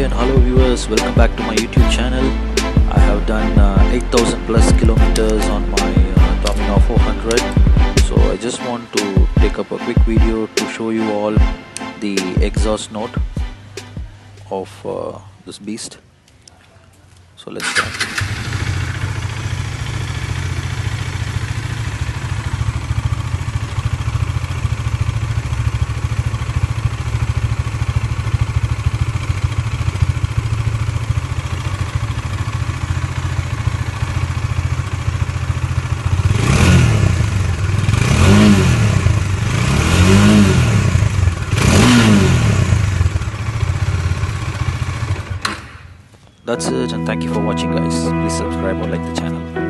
and hello viewers, welcome back to my YouTube channel. I have done 8,000 plus kilometers on my D400. So I just want to take up a quick video to show you all the exhaust note of this beast. So let's start. That's it, and thank you for watching guys. Please subscribe or like the channel.